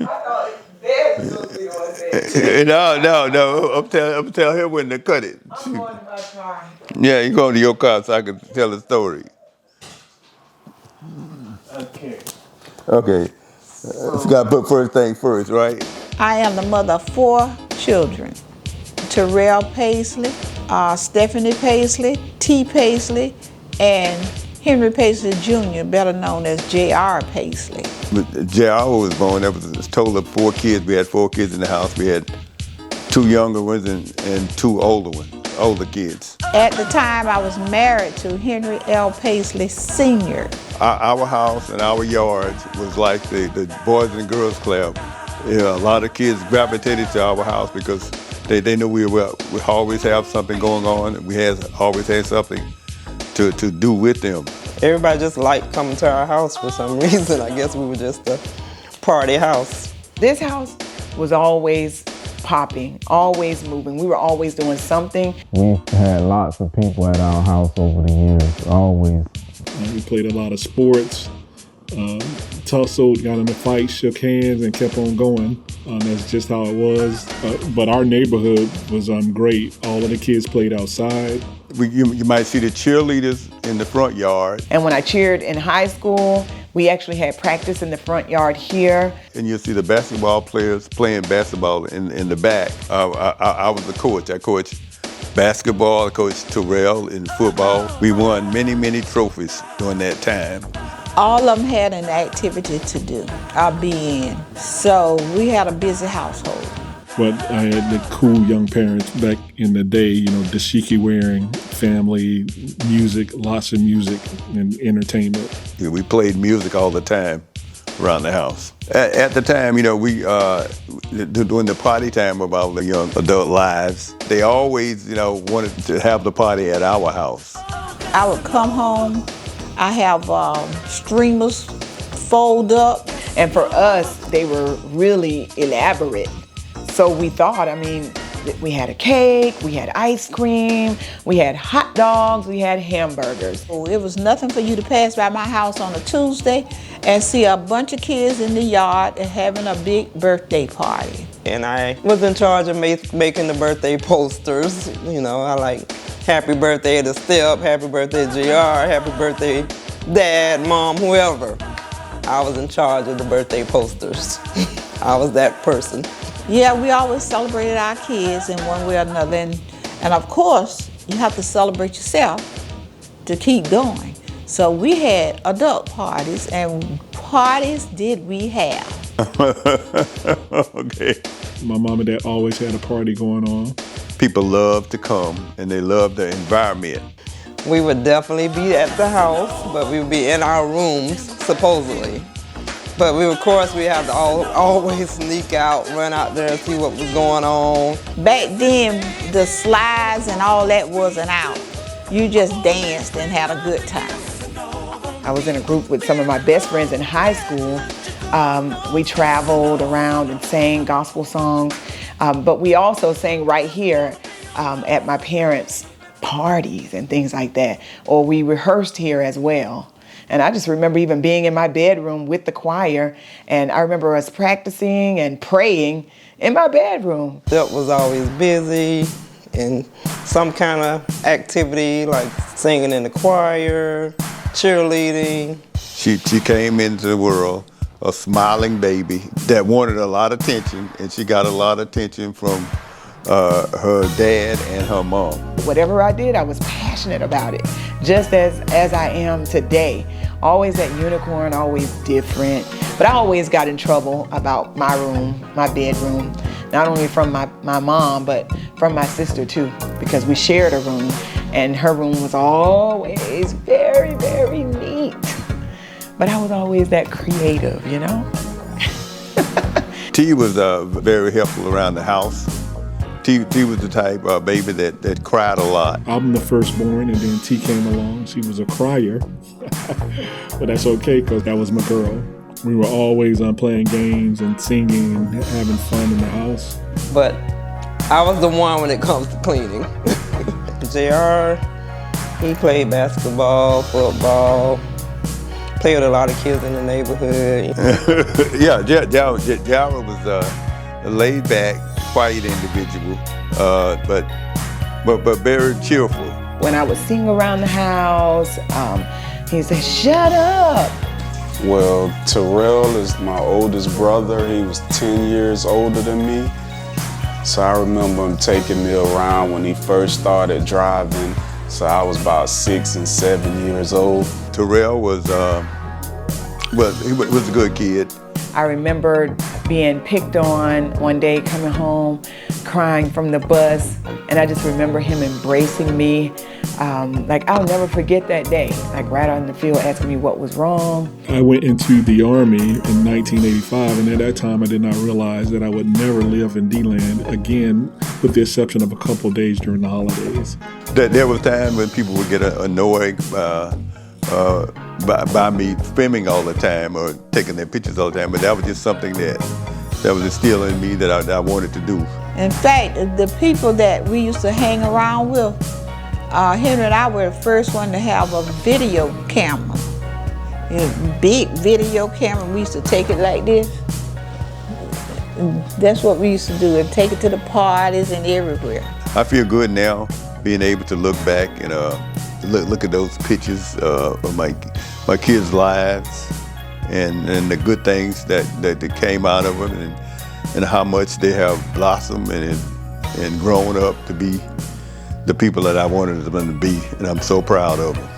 thought Dad was supposed to be the one saying No. I'm tell him when to cut it. I'm going to my car. Yeah, you go to your car so I can tell the story. Okay. Okay. So got to put first thing first, right? I am the mother of 4 children. Terrell Pasley, Stephanie Pasley, T. Pasley, and Henry Pasley Jr., better known as J.R. Pasley. J.R. was born, there was a total of 4 kids. We had 4 kids in the house. We had 2 younger ones and 2 older kids. At the time, I was married to Henry L. Pasley Sr. Our house and our yards was like the Boys and Girls Club. You know, a lot of kids gravitated to our house because they knew we always have something going on. And we always had something to do with them. Everybody just liked coming to our house for some reason. I guess we were just a party house. This house was always popping, always moving. We were always doing something. We've had lots of people at our house over the years, always. We played a lot of sports, tussled, got in a fight, shook hands, and kept on going. That's just how it was. But our neighborhood was great. All of the kids played outside. You might see the cheerleaders in the front yard. And when I cheered in high school, we actually had practice in the front yard here. And you'll see the basketball players playing basketball in the back. I was the coach. I coached basketball, I coached Terrell in football. We won many trophies during that time. All of them had an activity to do, or be in. So we had a busy household. But I had the cool young parents back in the day, you know, dashiki wearing, family, music, lots of music and entertainment. Yeah, we played music all the time around the house. At the time, you know, we during the party time of our young adult lives, they always, you know, wanted to have the party at our house. I would come home, I have streamers fold up. And for us, they were really elaborate. So we thought, I mean, we had a cake, we had ice cream, we had hot dogs, we had hamburgers. It was nothing for you to pass by my house on a Tuesday and see a bunch of kids in the yard and having a big birthday party. And I was in charge of making the birthday posters. You know, I like happy birthday to Step, happy birthday JR, happy birthday Dad, Mom, whoever. I was in charge of the birthday posters. I was that person. Yeah, we always celebrated our kids in one way or another. And of course, you have to celebrate yourself to keep going. So we had adult parties, and parties did we have. Okay. My mom and dad always had a party going on. People love to come, and they love the environment. We would definitely be at the house, but we would be in our rooms, supposedly. But of course, we had to always sneak out, run out there and see what was going on. Back then, the slides and all that wasn't out. You just danced and had a good time. I was in a group with some of my best friends in high school. We traveled around and sang gospel songs, but we also sang right here at my parents' parties and things like that, or we rehearsed here as well. And I just remember even being in my bedroom with the choir, and I remember us practicing and praying in my bedroom. Step was always busy in some kind of activity, like singing in the choir, cheerleading. She came into the world a smiling baby that wanted a lot of attention, and she got a lot of attention from her dad and her mom. Whatever I did, I was passionate about it, just as I am today. Always that unicorn, always different. But I always got in trouble about my room, my bedroom, not only from my mom, but from my sister too, because we shared a room, and her room was always very, very neat. But I was always that creative, you know? T was very helpful around the house. T was the type of baby that cried a lot. I'm the firstborn, and then T came along. She was a crier, but that's okay because that was my girl. We were always playing games and singing and having fun in the house. But I was the one when it comes to cleaning. JR, he played basketball, football, play with a lot of kids in the neighborhood. Yeah, Jara was a laid-back, quiet individual, but very cheerful. When I would sing around the house, he'd say, "Shut up." Well, Terrell is my oldest brother. He was 10 years older than me. So I remember him taking me around when he first started driving. So I was about 6 and 7 years old. Terrell was a good kid. I remember being picked on one day, coming home, crying from the bus, and I just remember him embracing me. Like, I'll never forget that day, like right out in the field asking me what was wrong. I went into the Army in 1985, and at that time I did not realize that I would never live in D-Land again, with the exception of a couple of days during the holidays. There was time when people would get annoyed by me filming all the time or taking their pictures all the time, but that was just something that was instilled in me that I wanted to do. In fact, the people that we used to hang around with, Henry and I were the first one to have a video camera. A big video camera. We used to take it like this. And that's what we used to do, and take it to the parties and everywhere. I feel good now being able to look back and look at those pictures of my kids' lives and the good things that came out of them and how much they have blossomed and grown up to be the people that I wanted them to be, and I'm so proud of them.